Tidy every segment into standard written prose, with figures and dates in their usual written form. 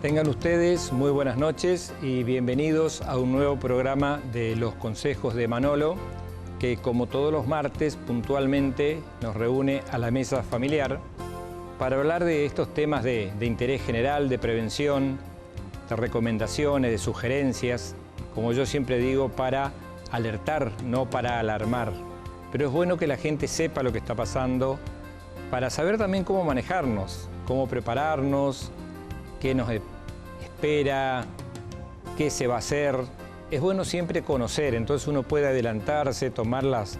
Tengan ustedes muy buenas noches y bienvenidos a un nuevo programa de Los Consejos de Manolo, que como todos los martes puntualmente nos reúne a la mesa familiar para hablar de estos temas de interés general, de prevención, de recomendaciones, de sugerencias, como yo siempre digo, para alertar, no para alarmar. Pero es bueno que la gente sepa lo que está pasando para saber también cómo manejarnos, cómo prepararnos, qué nos espera, qué se va a hacer. Es bueno siempre conocer, entonces uno puede adelantarse, tomar las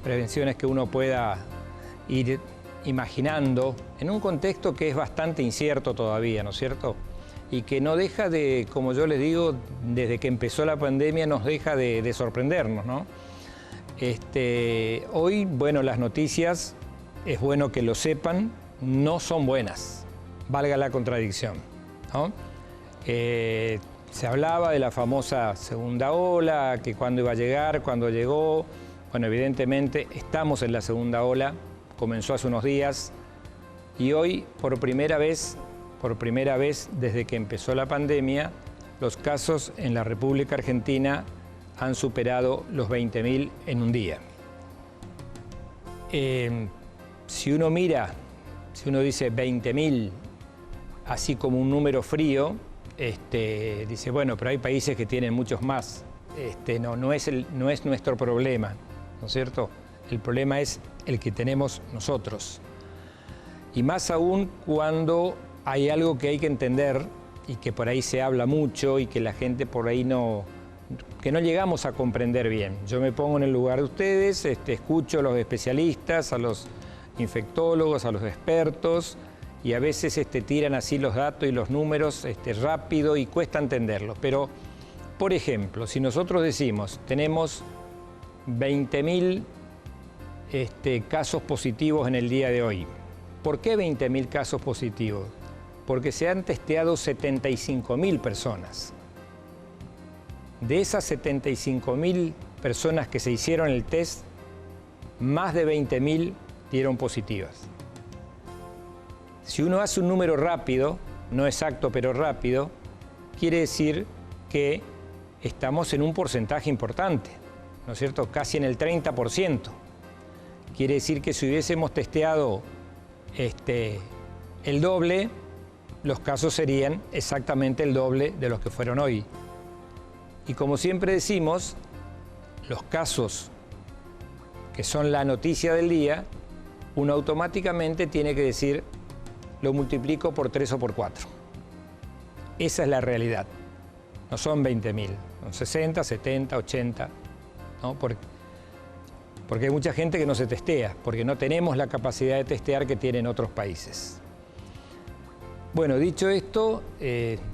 prevenciones que uno pueda ir imaginando en un contexto que es bastante incierto todavía, ¿no es cierto? Y que no deja de, como yo les digo, desde que empezó la pandemia nos deja de sorprendernos, ¿no? Hoy, bueno, las noticias, es bueno que lo sepan, no son buenas, valga la contradicción, ¿no? Se hablaba de la famosa segunda ola, que cuándo iba a llegar, cuándo llegó. Bueno, evidentemente estamos en la segunda ola, comenzó hace unos días y hoy por primera vez desde que empezó la pandemia, los casos en la República Argentina han superado los 20.000 en un día. Si uno mira, si uno dice 20.000, así como un número frío, dice, bueno, pero hay países que tienen muchos más. No es nuestro problema, ¿no es cierto? El problema es el que tenemos nosotros. Y más aún cuando hay algo que hay que entender y que por ahí se habla mucho y que la gente por ahí no llegamos a comprender bien. Yo me pongo en el lugar de ustedes, escucho a los especialistas, a los infectólogos, a los expertos, y a veces tiran así los datos y los números rápido y cuesta entenderlos. Pero, por ejemplo, si nosotros decimos tenemos 20.000 casos positivos en el día de hoy, ¿por qué 20.000 casos positivos? Porque se han testeado 75.000 personas. De esas 75.000 personas que se hicieron el test, más de 20.000 dieron positivas. Si uno hace un número rápido, no exacto pero rápido, quiere decir que estamos en un porcentaje importante, ¿no es cierto? Casi en el 30%. Quiere decir que si hubiésemos testeado el doble, los casos serían exactamente el doble de los que fueron hoy. Y como siempre decimos, los casos que son la noticia del día, uno automáticamente tiene que decir, lo multiplico por 3 o por 4. Esa es la realidad. No son 20.000, son 60, 70, 80, ¿no? Porque hay mucha gente que no se testea, porque no tenemos la capacidad de testear que tienen otros países. Bueno, dicho esto,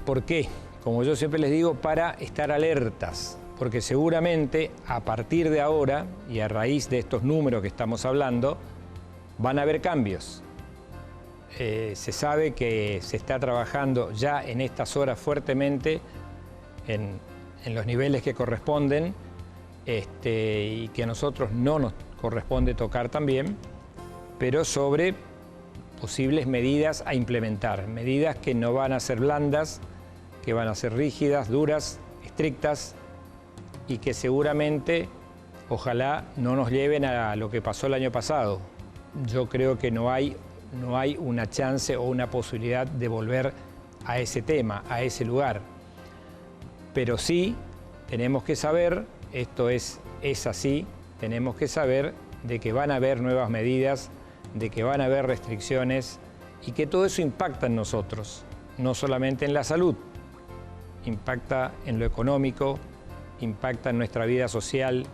¿por qué? Como yo siempre les digo, para estar alertas, porque seguramente a partir de ahora y a raíz de estos números que estamos hablando, van a haber cambios. Se sabe que se está trabajando ya en estas horas fuertemente en los niveles que corresponden y que a nosotros no nos corresponde tocar también, pero sobre posibles medidas a implementar, medidas que no van a ser blandas, que van a ser rígidas, duras, estrictas y que seguramente, ojalá, no nos lleven a lo que pasó el año pasado. Yo creo que no hay una chance o una posibilidad de volver a ese tema, a ese lugar. Pero sí tenemos que saber, esto es así, tenemos que saber de que van a haber nuevas medidas, de que van a haber restricciones y que todo eso impacta en nosotros, no solamente en la salud, impacta en lo económico, impacta en nuestra vida social,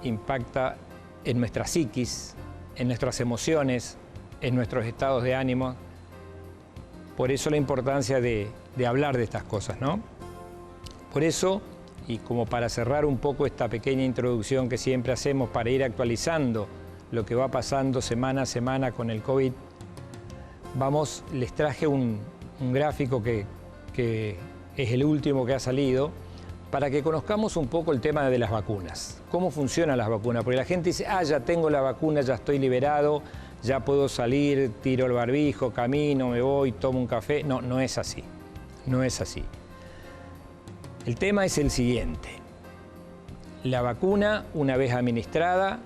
impacta en nuestra psiquis, en nuestras emociones, en nuestros estados de ánimo. Por eso la importancia de hablar de estas cosas, ¿no? Por eso, y como para cerrar un poco esta pequeña introducción que siempre hacemos para ir actualizando lo que va pasando semana a semana con el COVID, les traje un gráfico que es el último que ha salido, para que conozcamos un poco el tema de las vacunas. ¿Cómo funcionan las vacunas? Porque la gente dice, ya tengo la vacuna, ya estoy liberado, ya puedo salir, tiro el barbijo, camino, me voy, tomo un café. No, no es así. No es así. El tema es el siguiente. La vacuna, una vez administrada,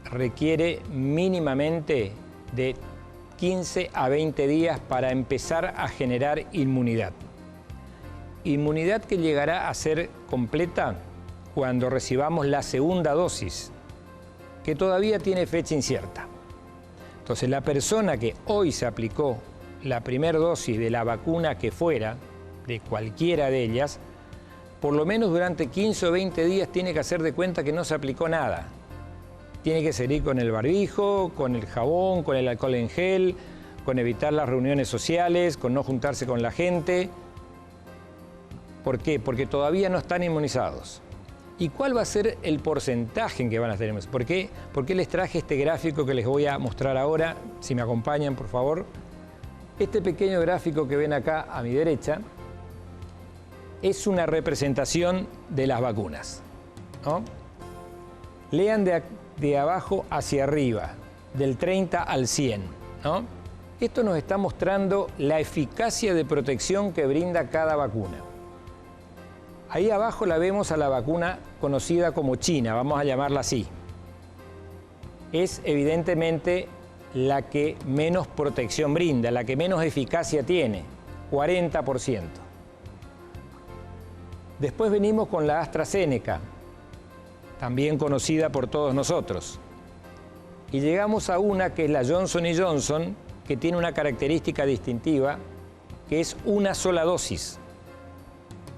requiere mínimamente de 15 a 20 días para empezar a generar inmunidad. Inmunidad que llegará a ser completa cuando recibamos la segunda dosis, que todavía tiene fecha incierta. Entonces, la persona que hoy se aplicó la primera dosis de la vacuna que fuera, de cualquiera de ellas, por lo menos durante 15 o 20 días tiene que hacer de cuenta que no se aplicó nada. Tiene que seguir con el barbijo, con el jabón, con el alcohol en gel, con evitar las reuniones sociales, con no juntarse con la gente. ¿Por qué? Porque todavía no están inmunizados. ¿Y cuál va a ser el porcentaje en que van a estar inmunizados? ¿Por qué les traje este gráfico que les voy a mostrar ahora? Si me acompañan, por favor. Este pequeño gráfico que ven acá a mi derecha es una representación de las vacunas, ¿no? Lean de abajo hacia arriba, del 30 al 100, ¿no? Esto nos está mostrando la eficacia de protección que brinda cada vacuna. Ahí abajo la vemos a la vacuna conocida como China, vamos a llamarla así. Es evidentemente la que menos protección brinda, la que menos eficacia tiene, 40%. Después venimos con la AstraZeneca, también conocida por todos nosotros. Y llegamos a una que es la Johnson & Johnson, que tiene una característica distintiva, que es una sola dosis.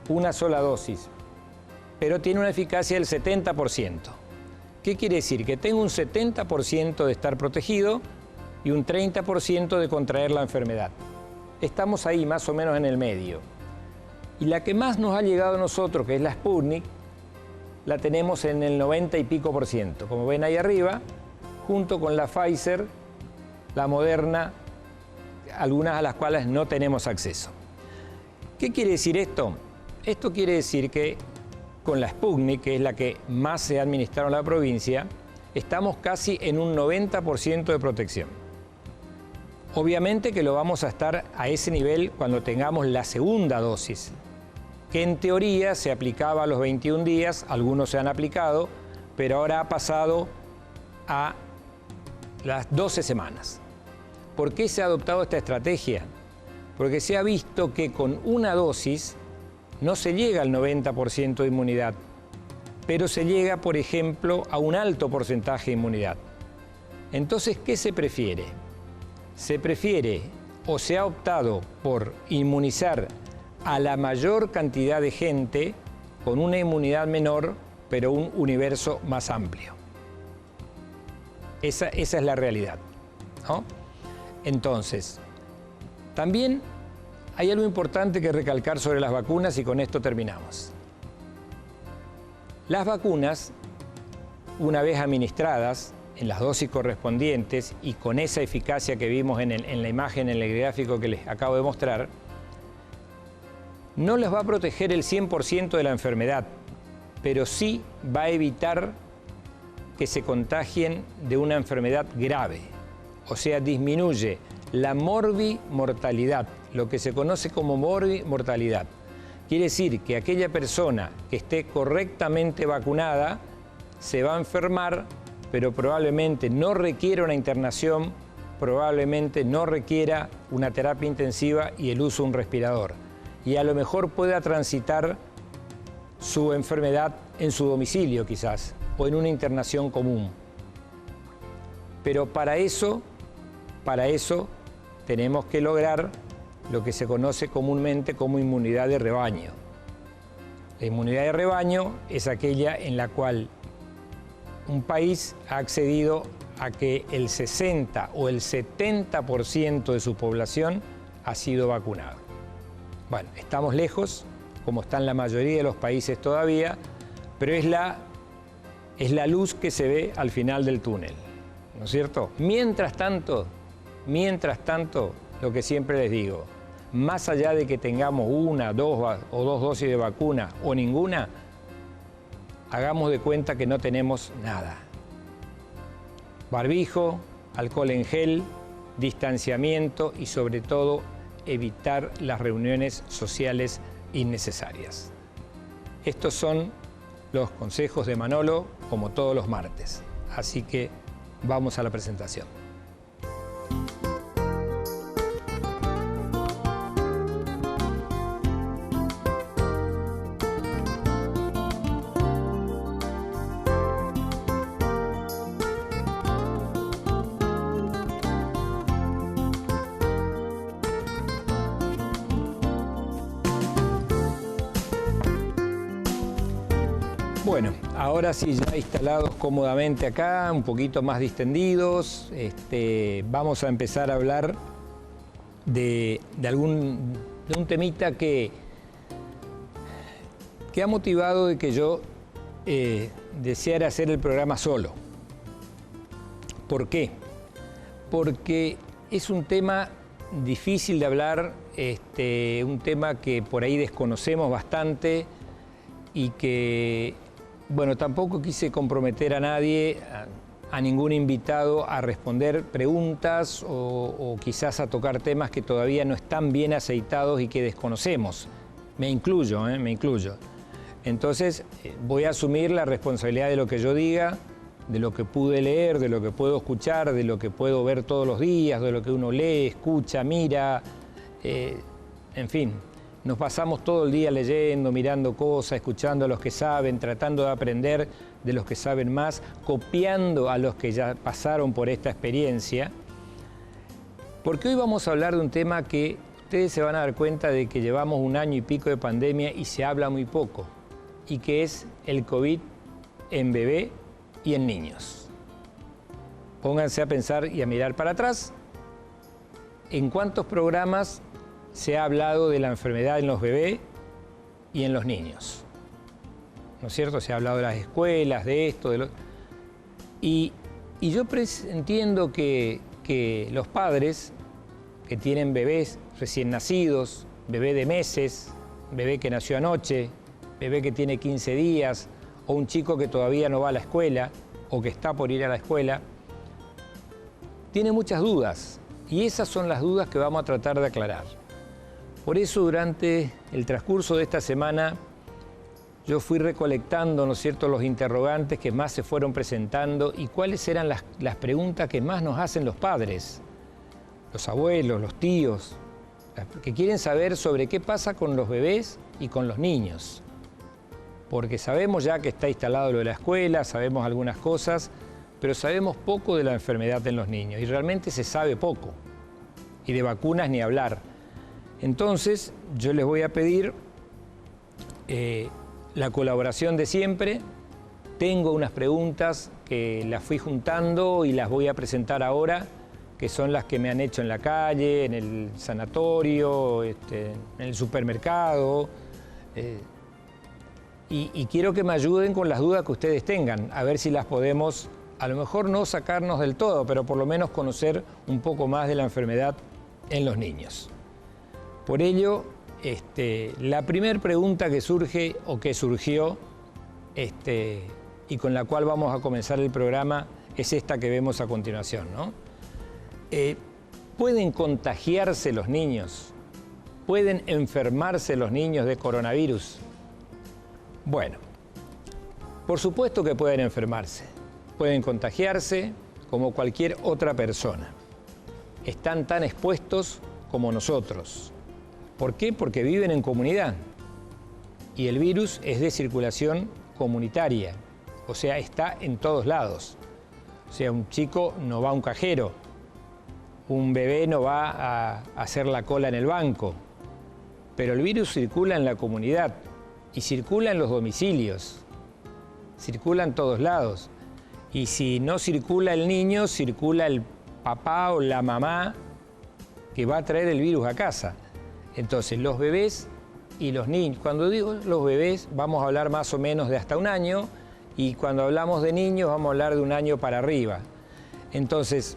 Una sola dosis, pero tiene una eficacia del 70%. ¿Qué quiere decir? Que tengo un 70% de estar protegido y un 30% de contraer la enfermedad. Estamos ahí más o menos en el medio. Y la que más nos ha llegado a nosotros, que es la Sputnik, la tenemos en el 90 y pico por ciento. Como ven ahí arriba, junto con la Pfizer, la Moderna, algunas a las cuales no tenemos acceso. ¿Qué quiere decir esto? Esto quiere decir que con la Sputnik, que es la que más se ha administrado en la provincia, estamos casi en un 90% de protección. Obviamente que lo vamos a estar a ese nivel cuando tengamos la segunda dosis, que en teoría se aplicaba a los 21 días, algunos se han aplicado, pero ahora ha pasado a las 12 semanas. ¿Por qué se ha adoptado esta estrategia? Porque se ha visto que con una dosis no se llega al 90% de inmunidad, pero se llega, por ejemplo, a un alto porcentaje de inmunidad. Entonces, ¿qué se prefiere? Se prefiere o se ha optado por inmunizar a la mayor cantidad de gente con una inmunidad menor, pero un universo más amplio. Esa es la realidad, ¿no? Entonces, también hay algo importante que recalcar sobre las vacunas y con esto terminamos. Las vacunas, una vez administradas en las dosis correspondientes y con esa eficacia que vimos en la imagen, en el gráfico que les acabo de mostrar, no les va a proteger el 100% de la enfermedad, pero sí va a evitar que se contagien de una enfermedad grave. O sea, disminuye la morbimortalidad, lo que se conoce como morbimortalidad. Quiere decir que aquella persona que esté correctamente vacunada se va a enfermar, pero probablemente no requiera una internación, probablemente no requiera una terapia intensiva y el uso de un respirador. Y a lo mejor pueda transitar su enfermedad en su domicilio quizás, o en una internación común. Pero para eso tenemos que lograr lo que se conoce comúnmente como inmunidad de rebaño. La inmunidad de rebaño es aquella en la cual un país ha accedido a que el 60 o el 70% de su población ha sido vacunado. Bueno, estamos lejos, como están la mayoría de los países todavía, pero es la luz que se ve al final del túnel, ¿no es cierto? Mientras tanto, lo que siempre les digo, más allá de que tengamos una, dos o dos dosis de vacuna o ninguna, hagamos de cuenta que no tenemos nada. Barbijo, alcohol en gel, distanciamiento y sobre todo evitar las reuniones sociales innecesarias. Estos son los consejos de Manolo, como todos los martes. Así que vamos a la presentación. Bueno, ahora sí, ya instalados cómodamente acá, un poquito más distendidos, vamos a empezar a hablar de un temita que ha motivado de que yo deseara hacer el programa solo. ¿Por qué? Porque es un tema difícil de hablar, un tema que por ahí desconocemos bastante y que... Bueno, tampoco quise comprometer a nadie, a ningún invitado, a responder preguntas o quizás a tocar temas que todavía no están bien aceitados y que desconocemos. Me incluyo. Entonces, voy a asumir la responsabilidad de lo que yo diga, de lo que pude leer, de lo que puedo escuchar, de lo que puedo ver todos los días, de lo que uno lee, escucha, mira, en fin. Nos pasamos todo el día leyendo, mirando cosas, escuchando a los que saben, tratando de aprender de los que saben más, copiando a los que ya pasaron por esta experiencia. Porque hoy vamos a hablar de un tema que ustedes se van a dar cuenta de que llevamos 1 año y pico de pandemia y se habla muy poco, y que es el COVID en bebé y en niños. Pónganse a pensar y a mirar para atrás. ¿En cuántos programas se ha hablado de la enfermedad en los bebés y en los niños? ¿No es cierto? Se ha hablado de las escuelas, de esto, de lo... Y yo entiendo que los padres que tienen bebés recién nacidos, bebé de meses, bebé que nació anoche, bebé que tiene 15 días, o un chico que todavía no va a la escuela, o que está por ir a la escuela, tiene muchas dudas. Y esas son las dudas que vamos a tratar de aclarar. Por eso, durante el transcurso de esta semana, yo fui recolectando, ¿no es cierto?, los interrogantes que más se fueron presentando y cuáles eran las preguntas que más nos hacen los padres, los abuelos, los tíos, que quieren saber sobre qué pasa con los bebés y con los niños. Porque sabemos ya que está instalado lo de la escuela, sabemos algunas cosas, pero sabemos poco de la enfermedad en los niños y realmente se sabe poco. Y de vacunas ni hablar. Entonces, yo les voy a pedir la colaboración de siempre. Tengo unas preguntas que las fui juntando y las voy a presentar ahora, que son las que me han hecho en la calle, en el sanatorio, en el supermercado. Y quiero que me ayuden con las dudas que ustedes tengan, a ver si las podemos, a lo mejor no sacarnos del todo, pero por lo menos conocer un poco más de la enfermedad en los niños. Por ello, la primera pregunta que surge o que surgió y con la cual vamos a comenzar el programa es esta que vemos a continuación, ¿no? ¿Pueden contagiarse los niños? ¿Pueden enfermarse los niños de coronavirus? Bueno, por supuesto que pueden enfermarse, pueden contagiarse como cualquier otra persona. Están tan expuestos como nosotros. ¿Por qué? Porque viven en comunidad y el virus es de circulación comunitaria, o sea, está en todos lados. O sea, un chico no va a un cajero, un bebé no va a hacer la cola en el banco, pero el virus circula en la comunidad y circula en los domicilios, circula en todos lados. Y si no circula el niño, circula el papá o la mamá que va a traer el virus a casa. Entonces, los bebés y los niños, cuando digo los bebés, vamos a hablar más o menos de hasta 1 año, y cuando hablamos de niños, vamos a hablar de 1 año para arriba. Entonces,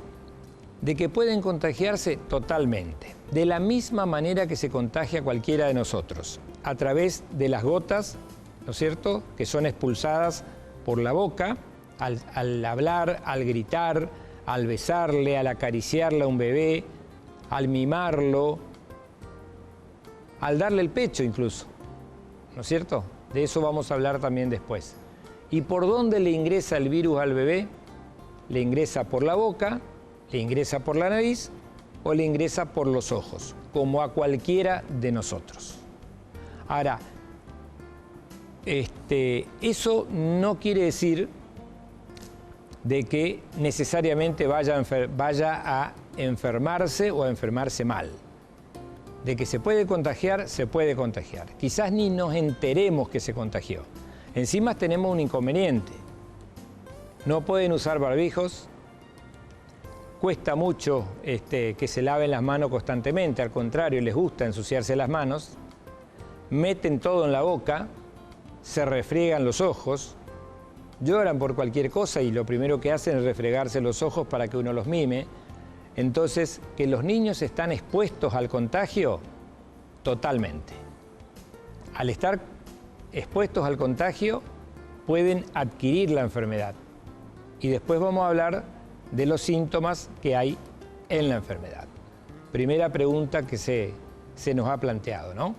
De que pueden contagiarse totalmente, de la misma manera que se contagia cualquiera de nosotros, a través de las gotas, ¿no es cierto?, que son expulsadas por la boca, al hablar, al gritar, al besarle, al acariciarle a un bebé, al mimarlo, al darle el pecho incluso, ¿no es cierto? De eso vamos a hablar también después. ¿Y por dónde le ingresa el virus al bebé? Le ingresa por la boca, le ingresa por la nariz o le ingresa por los ojos, como a cualquiera de nosotros. Ahora, eso no quiere decir de que necesariamente vaya a enfermarse o a enfermarse mal. De que se puede contagiar, se puede contagiar. Quizás ni nos enteremos que se contagió. Encima tenemos un inconveniente. No pueden usar barbijos. Cuesta mucho que se laven las manos constantemente, al contrario, les gusta ensuciarse las manos. Meten todo en la boca, se refriegan los ojos, lloran por cualquier cosa y lo primero que hacen es refregarse los ojos para que uno los mime. Entonces, ¿que los niños están expuestos al contagio? Totalmente. Al estar expuestos al contagio, pueden adquirir la enfermedad. Y después vamos a hablar de los síntomas que hay en la enfermedad. Primera pregunta que se nos ha planteado, ¿no?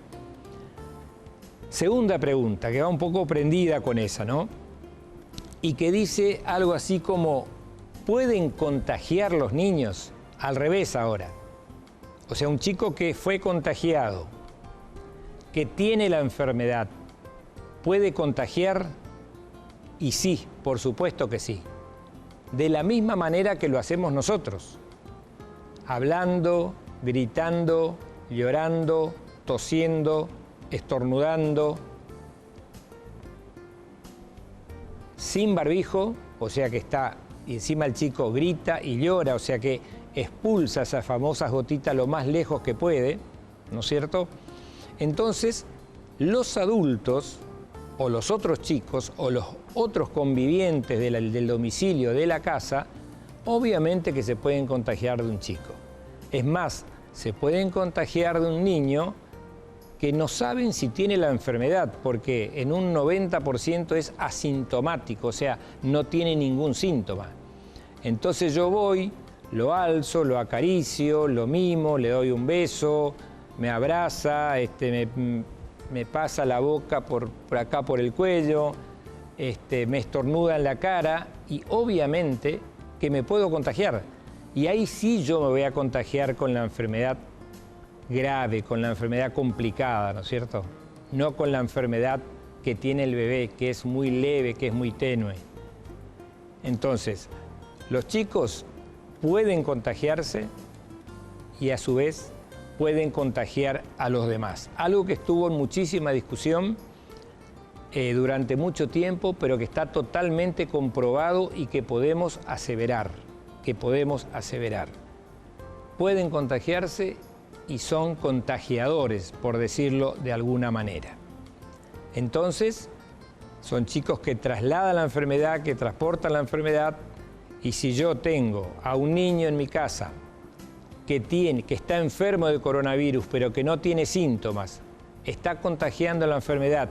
Segunda pregunta, que va un poco prendida con esa, ¿no? Y que dice algo así como, ¿pueden contagiar los niños? Al revés ahora. O sea, un chico que fue contagiado, que tiene la enfermedad, ¿puede contagiar? Y sí, por supuesto que sí. De la misma manera que lo hacemos nosotros. Hablando, gritando, llorando, tosiendo, estornudando, sin barbijo, o sea que está, y encima el chico grita y llora, o sea que expulsa esas famosas gotitas lo más lejos que puede, ¿no es cierto? Entonces, los adultos, o los otros chicos, o los otros convivientes del domicilio de la casa, obviamente que se pueden contagiar de un chico. Es más, se pueden contagiar de un niño que no saben si tiene la enfermedad, porque en un 90% es asintomático, o sea, no tiene ningún síntoma. Entonces yo voy, lo alzo, lo acaricio, lo mimo, le doy un beso, me abraza, me pasa la boca por acá por el cuello, me estornuda en la cara y obviamente que me puedo contagiar. Y ahí sí yo me voy a contagiar con la enfermedad grave, con la enfermedad complicada, ¿no es cierto? No con la enfermedad que tiene el bebé, que es muy leve, que es muy tenue. Entonces, los chicos pueden contagiarse y a su vez pueden contagiar a los demás. Algo que estuvo en muchísima discusión durante mucho tiempo, pero que está totalmente comprobado y que podemos aseverar, Pueden contagiarse y son contagiadores, por decirlo de alguna manera. Entonces, son chicos que trasladan la enfermedad, que transportan la enfermedad, y si yo tengo a un niño en mi casa que está enfermo de coronavirus, pero que no tiene síntomas, está contagiando la enfermedad,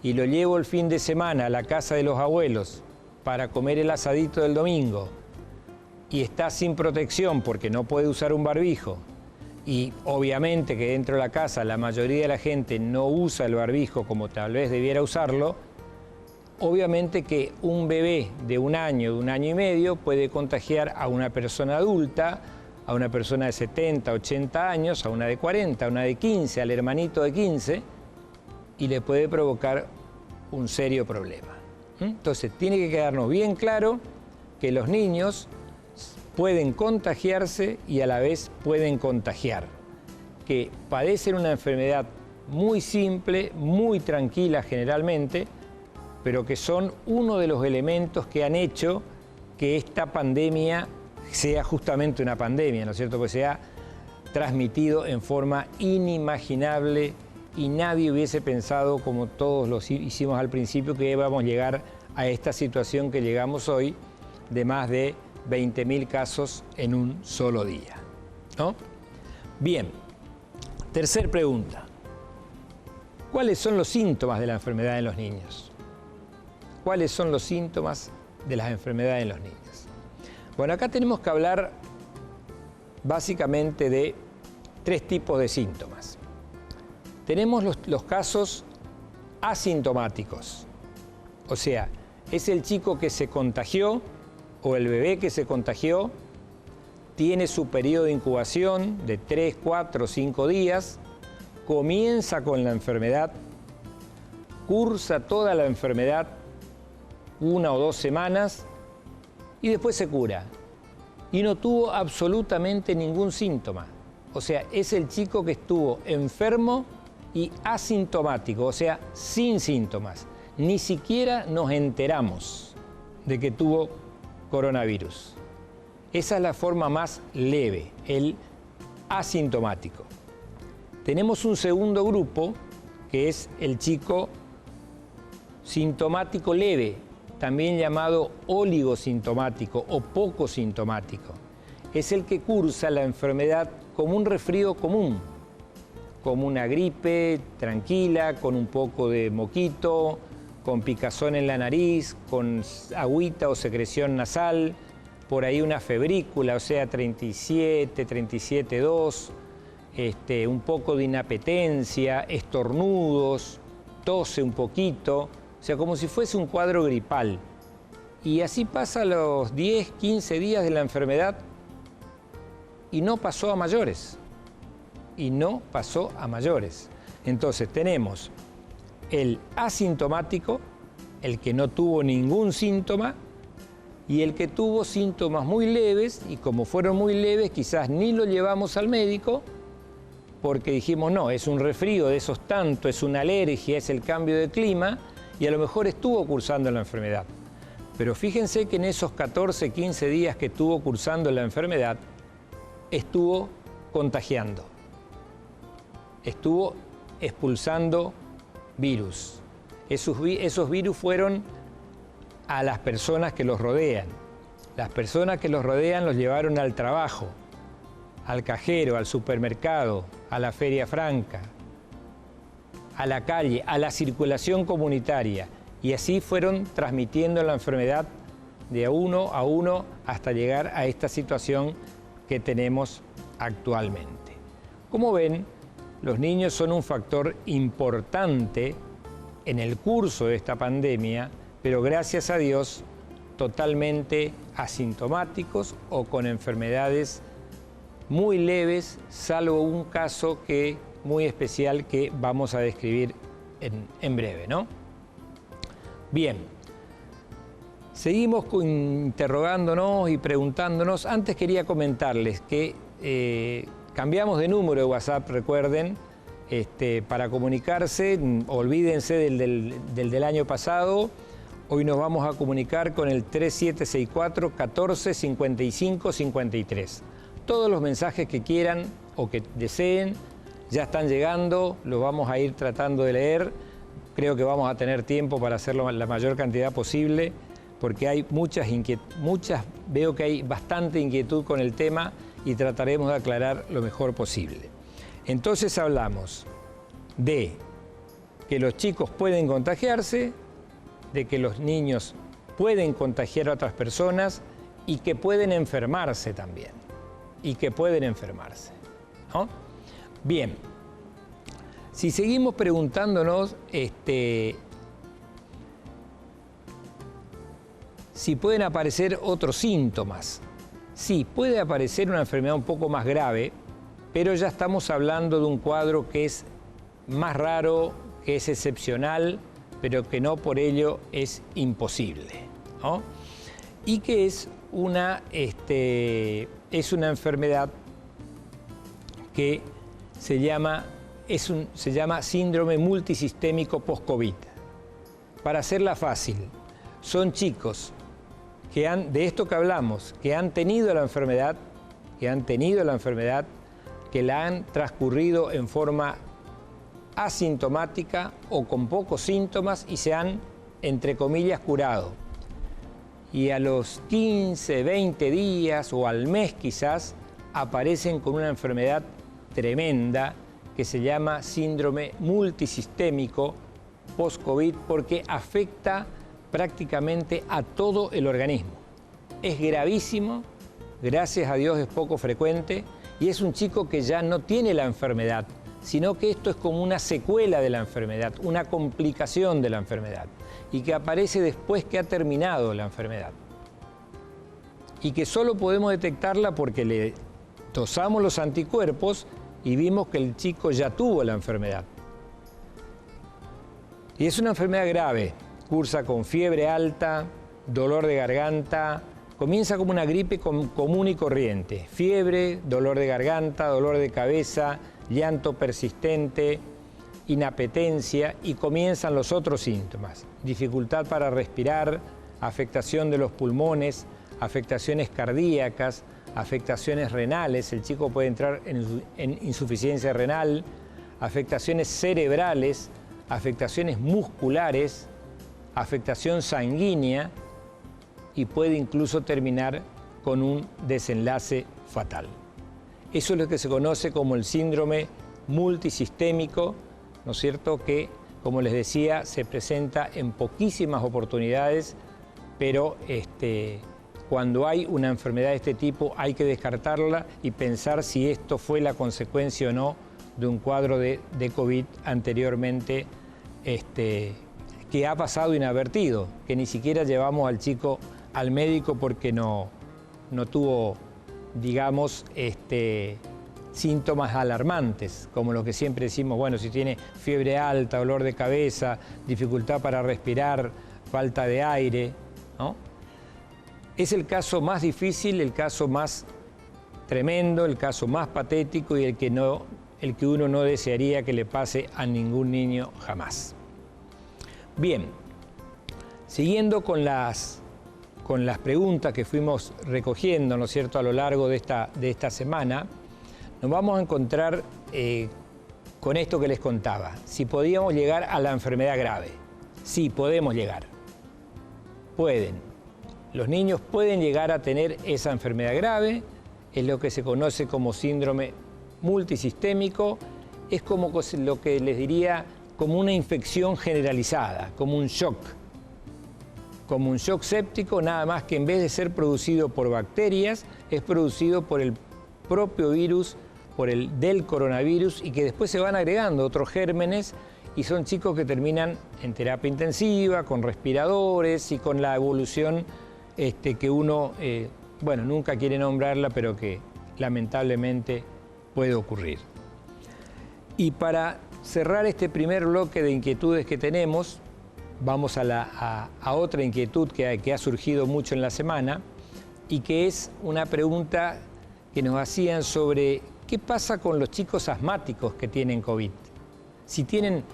y lo llevo el fin de semana a la casa de los abuelos para comer el asadito del domingo, y está sin protección porque no puede usar un barbijo, y obviamente que dentro de la casa la mayoría de la gente no usa el barbijo como tal vez debiera usarlo, obviamente que un bebé de un año y medio puede contagiar a una persona adulta, a una persona de 70, 80 años, a una de 40, a una de 15, al hermanito de 15, y le puede provocar un serio problema. Entonces, tiene que quedarnos bien claro que los niños pueden contagiarse y a la vez pueden contagiar, que padecen una enfermedad muy simple, muy tranquila generalmente, pero que son uno de los elementos que han hecho que esta pandemia sea justamente una pandemia, ¿no es cierto? Porque se ha transmitido en forma inimaginable y nadie hubiese pensado, como todos lo hicimos al principio, que íbamos a llegar a esta situación que llegamos hoy, de más de 20.000 casos en un solo día, ¿no? Bien, tercer pregunta. ¿Cuáles son los síntomas de la enfermedad en los niños? ¿Cuáles son los síntomas de las enfermedades en los niños? Bueno, acá tenemos que hablar básicamente de tres tipos de síntomas. Tenemos los casos asintomáticos, o sea, es el chico que se contagió o el bebé que se contagió, tiene su periodo de incubación de 3, 4, 5 días, comienza con la enfermedad, cursa toda la enfermedad 1 o 2 semanas y después se cura. Y no tuvo absolutamente ningún síntoma. O sea, es el chico que estuvo enfermo y asintomático, o sea, sin síntomas. Ni siquiera nos enteramos de que tuvo coronavirus. Esa es la forma más leve, el asintomático. Tenemos un segundo grupo, que es el chico sintomático leve, también llamado oligosintomático o poco sintomático. Es el que cursa la enfermedad como un resfrío común, como una gripe tranquila, con un poco de moquito, con picazón en la nariz, con agüita o secreción nasal, por ahí una febrícula, o sea, 37, 37,2, un poco de inapetencia, estornudos, tose un poquito, o sea, como si fuese un cuadro gripal. Y así pasa los 10, 15 días de la enfermedad y no pasó a mayores. Y no pasó a mayores. Entonces tenemos el asintomático, el que no tuvo ningún síntoma, y el que tuvo síntomas muy leves, y como fueron muy leves, quizás ni lo llevamos al médico, porque dijimos, no, es un resfrío de esos tanto, es una alergia, es el cambio de clima, y a lo mejor estuvo cursando la enfermedad. Pero fíjense que en esos 14, 15 días que estuvo cursando la enfermedad, estuvo contagiando, estuvo expulsando virus. Esos virus fueron a las personas que los rodean. Las personas que los rodean los llevaron al trabajo, al cajero, al supermercado, a la feria franca, a la calle, a la circulación comunitaria. Y así fueron transmitiendo la enfermedad de uno a uno hasta llegar a esta situación que tenemos actualmente. Como ven, los niños son un factor importante en el curso de esta pandemia, pero gracias a Dios totalmente asintomáticos o con enfermedades muy leves, salvo un caso muy especial que vamos a describir en breve, ¿no? Bien, seguimos interrogándonos y preguntándonos. Antes quería comentarles que cambiamos de número de WhatsApp, recuerden, para comunicarse, olvídense del año pasado. Hoy nos vamos a comunicar con el 3764 14 55 53. Todos los mensajes que quieran o que deseen ya están llegando, los vamos a ir tratando de leer. Creo que vamos a tener tiempo para hacerlo la mayor cantidad posible, porque hay veo que hay bastante inquietud con el tema y trataremos de aclarar lo mejor posible. Entonces hablamos de que los chicos pueden contagiarse, de que los niños pueden contagiar a otras personas y que pueden enfermarse también. ¿No? Bien, si seguimos preguntándonos si pueden aparecer otros síntomas. Sí, puede aparecer una enfermedad un poco más grave, pero ya estamos hablando de un cuadro que es más raro, que es excepcional, pero que no por ello es imposible, ¿no? Y que es una enfermedad que se llama síndrome multisistémico post-COVID. Para hacerla fácil, son chicos que de esto que hablamos, que han tenido la enfermedad, que la han transcurrido en forma asintomática o con pocos síntomas y se han, entre comillas, curado. y a los 15, 20 días o al mes quizás aparecen con una enfermedad tremenda que se llama síndrome multisistémico post-COVID porque afecta prácticamente a todo el organismo. Es gravísimo, gracias a Dios es poco frecuente y es un chico que ya no tiene la enfermedad, sino que esto es como una secuela de la enfermedad, una complicación de la enfermedad y que aparece después que ha terminado la enfermedad. Y que solo podemos detectarla porque le tosamos los anticuerpos y vimos que el chico ya tuvo la enfermedad. Y es una enfermedad grave, cursa con fiebre alta, dolor de garganta, comienza como una gripe común y corriente, fiebre, dolor de garganta, dolor de cabeza, llanto persistente, inapetencia y comienzan los otros síntomas, dificultad para respirar, afectación de los pulmones, afectaciones cardíacas, afectaciones renales, el chico puede entrar en insuficiencia renal, afectaciones cerebrales, afectaciones musculares, afectación sanguínea y puede incluso terminar con un desenlace fatal. Eso es lo que se conoce como el síndrome multisistémico, ¿no es cierto?, que, como les decía, se presenta en poquísimas oportunidades, pero cuando hay una enfermedad de este tipo hay que descartarla y pensar si esto fue la consecuencia o no de un cuadro de COVID anteriormente que ha pasado inadvertido, que ni siquiera llevamos al chico al médico porque no tuvo, digamos, síntomas alarmantes, como lo que siempre decimos, bueno, si tiene fiebre alta, dolor de cabeza, dificultad para respirar, falta de aire, ¿no? Es el caso más difícil, el caso más tremendo, el caso más patético y el que uno no desearía que le pase a ningún niño jamás. Bien, siguiendo con las preguntas que fuimos recogiendo, ¿no es cierto?, a lo largo de esta semana, nos vamos a encontrar con esto que les contaba. Si podíamos llegar a la enfermedad grave. Sí, podemos llegar. Pueden. Los niños pueden llegar a tener esa enfermedad grave, es lo que se conoce como síndrome multisistémico, es como lo que les diría como una infección generalizada, como un shock séptico, nada más que en vez de ser producido por bacterias, es producido por el propio virus, del coronavirus, y que después se van agregando otros gérmenes y son chicos que terminan en terapia intensiva, con respiradores y con la evolución que uno, bueno, nunca quiere nombrarla, pero que lamentablemente puede ocurrir. Y para cerrar este primer bloque de inquietudes que tenemos, vamos a otra inquietud que ha surgido mucho en la semana y que es una pregunta que nos hacían sobre qué pasa con los chicos asmáticos que tienen COVID. Si tienen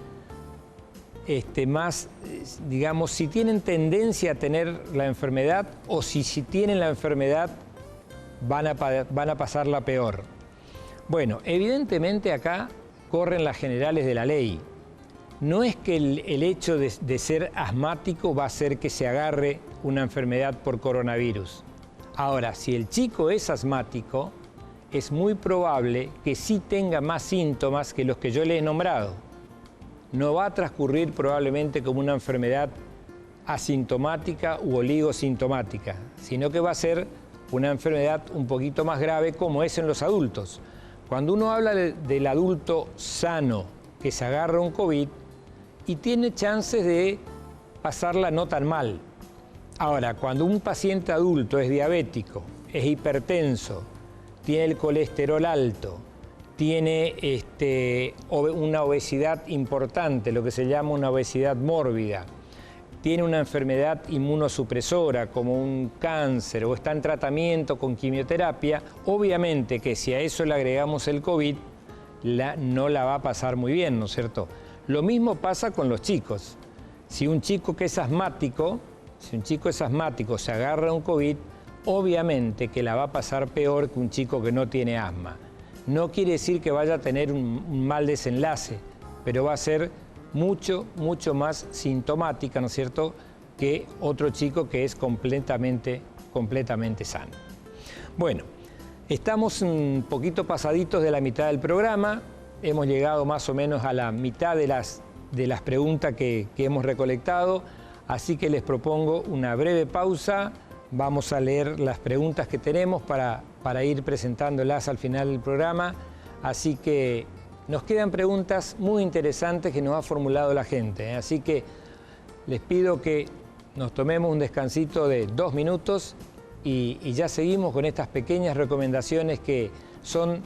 si tienen tendencia a tener la enfermedad o si tienen la enfermedad van a pasarla peor. Bueno, evidentemente acá corren las generales de la ley. No es que el hecho de ser asmático va a hacer que se agarre una enfermedad por coronavirus. Ahora, si el chico es asmático, es muy probable que sí tenga más síntomas que los que yo le he nombrado. No va a transcurrir probablemente como una enfermedad asintomática u oligosintomática, sino que va a ser una enfermedad un poquito más grave como es en los adultos. Cuando uno habla del adulto sano que se agarra un COVID y tiene chances de pasarla no tan mal. Ahora, cuando un paciente adulto es diabético, es hipertenso, tiene el colesterol alto, tiene una obesidad importante, lo que se llama una obesidad mórbida, tiene una enfermedad inmunosupresora como un cáncer o está en tratamiento con quimioterapia, obviamente que si a eso le agregamos el COVID, no la va a pasar muy bien, ¿no es cierto? Lo mismo pasa con los chicos. Si un chico que es asmático, se agarra un COVID, obviamente que la va a pasar peor que un chico que no tiene asma. No quiere decir que vaya a tener un mal desenlace, pero va a ser mucho más sintomática, ¿no es cierto?, que otro chico que es completamente sano. Bueno, estamos un poquito pasaditos de la mitad del programa. Hemos llegado más o menos a la mitad de las preguntas que hemos recolectado. Así que les propongo una breve pausa. Vamos a leer las preguntas que tenemos para ir presentándolas al final del programa. Así que nos quedan preguntas muy interesantes que nos ha formulado la gente, ¿eh? Así que les pido que nos tomemos un descansito de 2 minutos y ya seguimos con estas pequeñas recomendaciones que son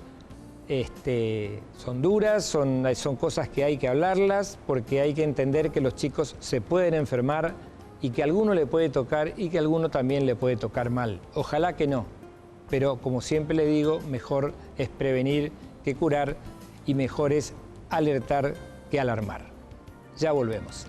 duras, son cosas que hay que hablarlas, porque hay que entender que los chicos se pueden enfermar y que a alguno le puede tocar y que a alguno también le puede tocar mal. Ojalá que no, pero como siempre le digo, mejor es prevenir que curar y mejor es alertar que alarmar. Ya volvemos.